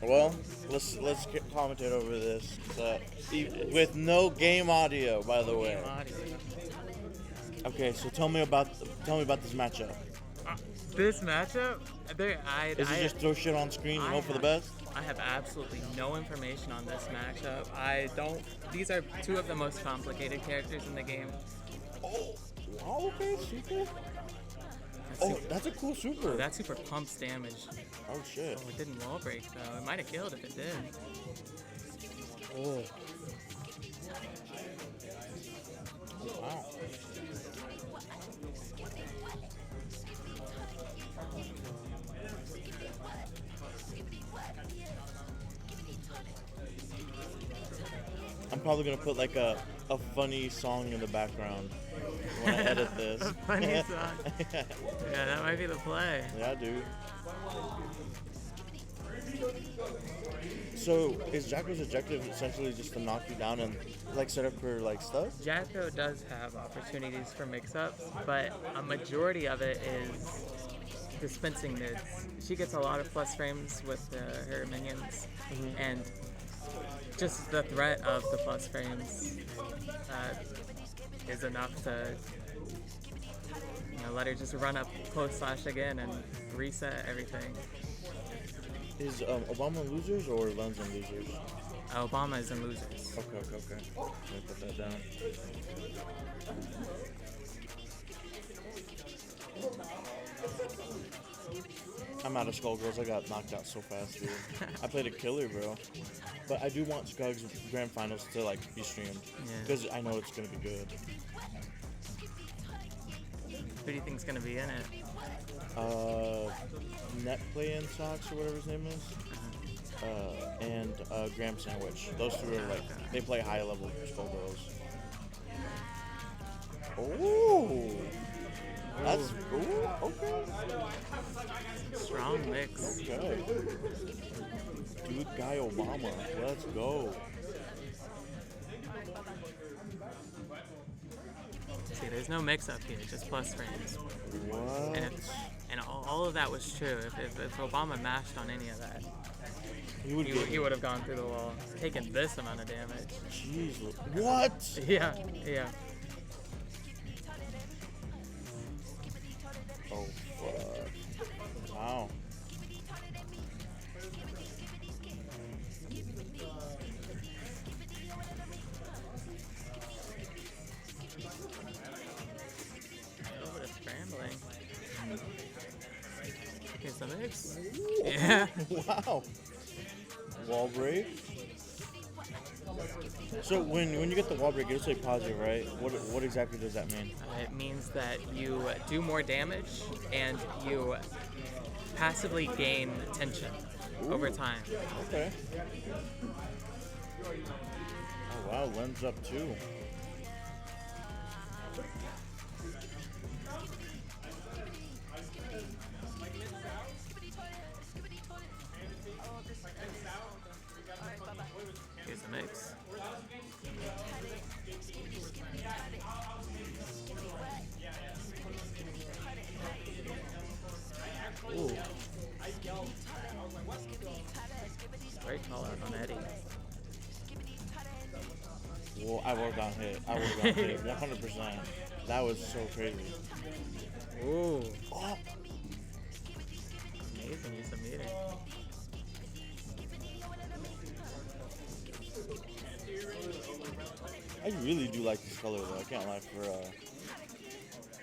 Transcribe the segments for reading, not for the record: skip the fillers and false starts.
Well, let's commentate over this with no game audio, by the way. Okay, so tell me about this matchup. This matchup, Is it just throw shit on screen and hope for the best? I have absolutely no information on this matchup. These are two of the most complicated characters in the game. Oh, wow, okay, super. That's a cool super. That super pumps damage. Oh shit. Oh, it didn't wall break though. It might have killed if it did. Oh. Wow. I'm probably gonna put like a funny song in the background when I edit this. A funny song. Yeah, that might be the play. Yeah, dude. So is Jacko's objective essentially just to knock you down and like set up for like stuff? Jacko does have opportunities for mix-ups, but a majority of it is dispensing mids. She gets a lot of plus frames with her minions, and just the threat of the plus frames is enough to let her just run up close slash again and reset everything. Is Obama losers or Lenz in losers? Obama is in losers. Okay. Let me put that down. I'm out of Skullgirls. I got knocked out so fast, dude. I played a killer, bro. But I do want Skug's Grand Finals to like be streamed because I know it's gonna be good. Who do you think's gonna be in it? Net Play in Socks or whatever his name is. And Graham Sandwich. Those two are like they play high level Skullgirls. Oh. That's okay. Strong mix. Okay. DudeGuyObama. Let's go. See, there's no mix-up here, just plus frames. What? And all of that was true. If Obama mashed on any of that, he would have gone through the wall, taken this amount of damage. Jeez. What? Yeah. Oh, fuck. Wow. A little bit of scrambling. Here's the mix. Yeah. Wow. Wall break. So when you get the wall break, it'll say positive, right? What exactly does that mean? It means that you do more damage and you passively gain tension over time. Okay. Oh wow, Lenz up too. Here's the mix. Ooh. Great call out on Eddie. Well, I would have gone hit. 100%. That was so crazy. Ooh. Oh. Amazing use of meter. I really do like this color though. I can't lie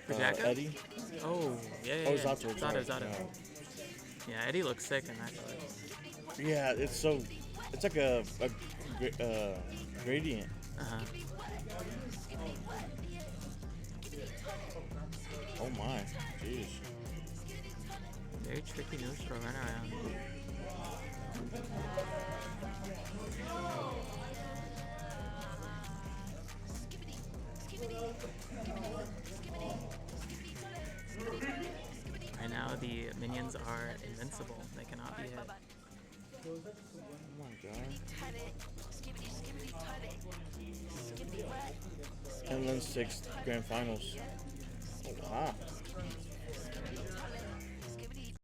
For Jacko? Eddie. Oh, yeah. Oh, Zato. Zato. Yeah, Eddie looks sick in that color. Yeah, it's like a gradient. Uh-huh. Oh my, jeez. Very tricky neutral run around. Right now, the minions are invincible. They cannot be hit. Oh my god. And then 6 grand finals. Oh, wow.